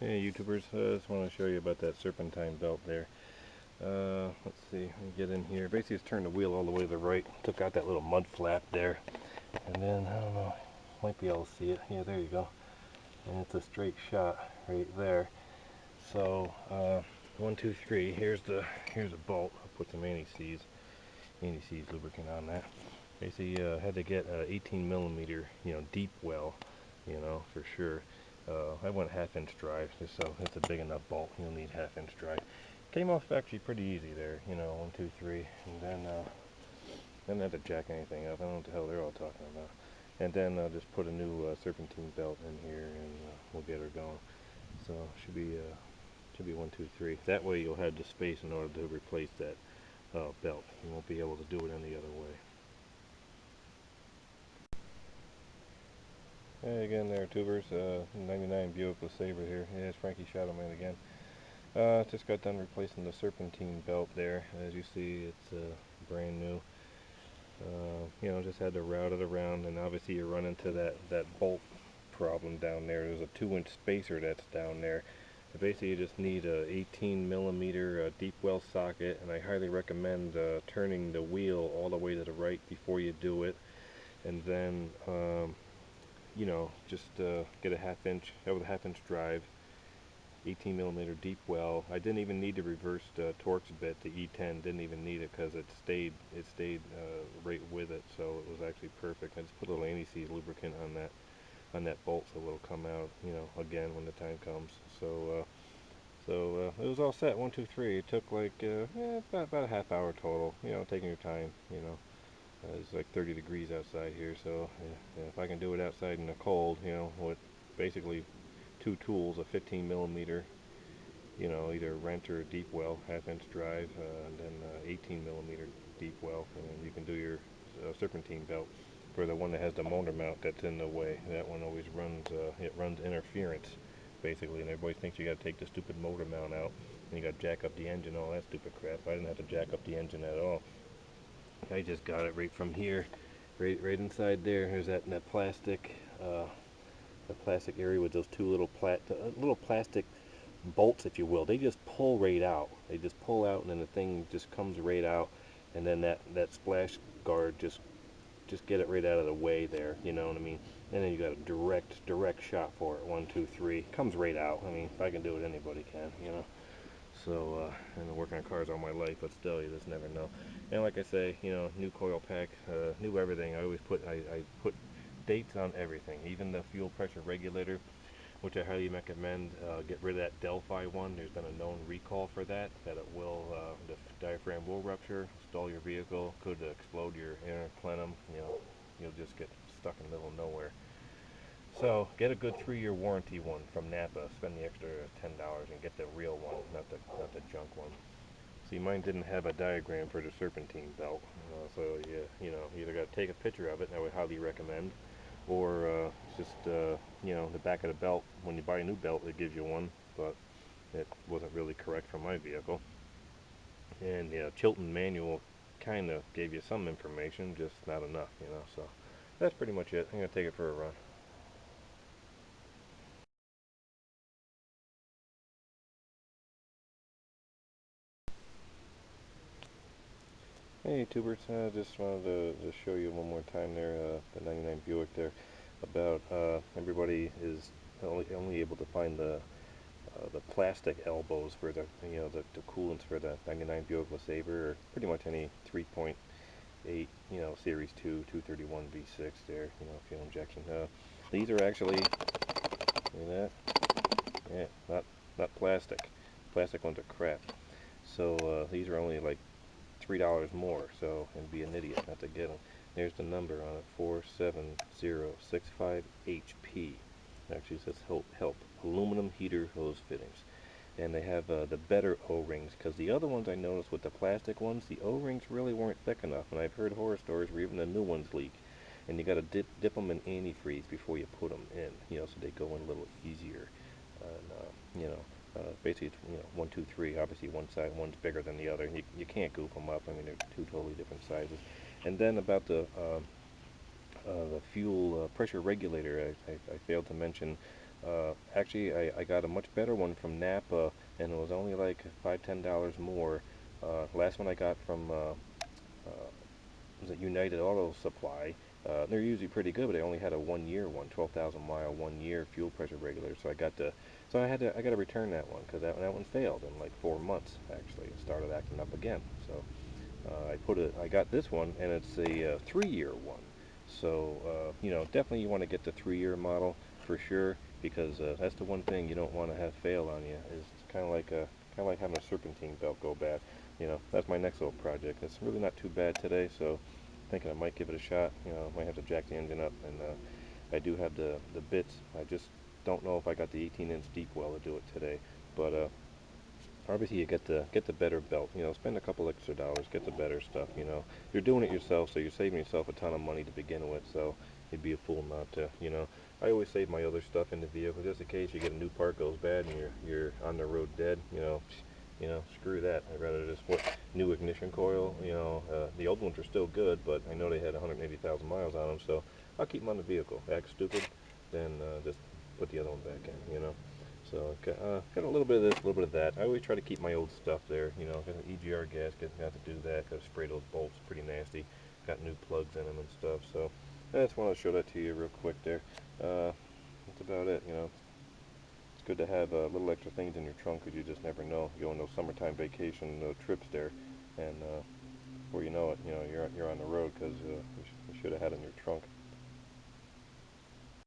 Hey YouTubers, just want to show you about that serpentine belt there. Let's see, let me get in here. Basically just turned the wheel all the way to the right, took out that little mud flap there, and then, I don't know, might be able to see it. Yeah, there you go. And it's a straight shot right there. So, 1, 2, 3, here's a bolt. I'll put some anti-seize lubricant on that. Basically, had to get 18 millimeter, deep well, for sure. I went half-inch drive, just so it's a big enough bolt. You'll need half-inch drive. Came off actually pretty easy there, 1, 2, 3, and then I had to jack anything up. I don't know what the hell they're all talking about. And then just put a new serpentine belt in here, and we'll get her going. So should be 1, 2, 3. That way you'll have the space in order to replace that belt. You won't be able to do it any other way. Hey again there, tubers. 99 Buick LeSabre here. Yeah, it's Frankie Shadowman again. Just got done replacing the serpentine belt there. As you see, it's brand new. Just had to route it around, and obviously you run into that bolt problem down there. There's a 2-inch spacer that's down there. Basically, you just need a 18 millimeter deep well socket, and I highly recommend turning the wheel all the way to the right before you do it, and then just get a half-inch, with a half-inch drive, 18 millimeter deep well. I didn't even need the reversed Torx bit. The E10 didn't even need it because it stayed right with it, so it was actually perfect. I just put a little anti-seize lubricant on that bolt so it'll come out, again when the time comes. So it was all set. 1, 2, 3. It took like about a half hour total. Taking your time. It's like 30 degrees outside here, so if I can do it outside in the cold, with basically two tools, a 15 millimeter, either wrench or a deep well, half-inch drive, and then 18 millimeter deep well, and then you can do your serpentine belt. For the one that has the motor mount that's in the way, that one always runs, it runs interference, basically, and everybody thinks you got to take the stupid motor mount out, and you got to jack up the engine, all that stupid crap. I didn't have to jack up the engine at all. I just got it right from here, right inside there. There's that plastic, the plastic area with those two little plastic bolts, if you will. They just pull right out. They just pull out, and then the thing just comes right out, and then that splash guard just get it right out of the way there. You know what I mean? And then you got a direct shot for it. 1, 2, 3, comes right out. I mean, if I can do it, anybody can. So, I've been working on cars all my life, but still, you just never know. And like I say, new coil pack, new everything. I put dates on everything, even the fuel pressure regulator, which I highly recommend. Get rid of that Delphi one. There's been a known recall for that it will, the diaphragm will rupture, stall your vehicle, could explode your inner plenum. You'll just get stuck in the middle of nowhere. So get a good 3-year warranty one from Napa. Spend the extra $10 and get the real one, not the junk one. See, mine didn't have a diagram for the serpentine belt, so you either got to take a picture of it, and I would highly recommend, or just the back of the belt. When you buy a new belt, it gives you one, but it wasn't really correct for my vehicle. And Chilton manual kind of gave you some information, just not enough. So that's pretty much it. I'm gonna take it for a run. Hey tubers, I just wanted to show you one more time there, the 99 Buick there, about everybody is only able to find the plastic elbows for the coolants for the 99 Buick LeSabre, or pretty much any 3.8, Series 2 231 V6 there, fuel injection. These are actually, see that? Yeah, not plastic. Plastic ones are crap. So these are only like $3 more, so, and be an idiot not to get them. There's the number on it, 47065 HP. Actually says help aluminum heater hose fittings. And they have the better O-rings, because the other ones I noticed with the plastic ones, the O-rings really weren't thick enough, and I've heard horror stories where even the new ones leak, and you got to dip them in antifreeze before you put them in, so they go in a little easier. And basically it's, 1, 2, 3. Obviously one's bigger than the other. You can't goof them up. I mean, they're two totally different sizes. And then about the fuel pressure regulator, I failed to mention Actually, I got a much better one from Napa, and it was only like $5, $10 more. Last one I got from was it United Auto Supply. They're usually pretty good, but they only had a 1 year one, 12,000 mile 1 year fuel pressure regulator. So I got to return that one because that one failed in like 4 months. Actually, it started acting up again. So I got this one, and it's a 3 year one. So definitely you want to get the 3 year model for sure, because that's the one thing you don't want to have fail on you. Is kind of like having a serpentine belt go bad. That's my next little project. It's really not too bad today, so thinking I might give it a shot. Might have to jack the engine up, and I do have the bits. I just don't know if I got the 18-inch deep well to do it today, but obviously you get the better belt. Spend a couple extra dollars, get the better stuff. You're doing it yourself, so you're saving yourself a ton of money to begin with. So you'd be a fool not to. I always save my other stuff in the vehicle just in case you get a new part goes bad and you're on the road dead. Screw that. I'd rather just put new ignition coil. The old ones are still good, but I know they had 180,000 miles on them, so I'll keep them on the vehicle. Act stupid, then just put the other one back in. So got a little bit of this, a little bit of that. I always try to keep my old stuff there. Got an EGR gasket, got to do that. Got to spray those bolts, pretty nasty. Got new plugs in them and stuff. So I just want to show that to you real quick there. That's about it. It's good to have little extra things in your trunk because you just never know. You go on those summertime vacation trips there, and before you know it, you're on the road because you should have had it in your trunk.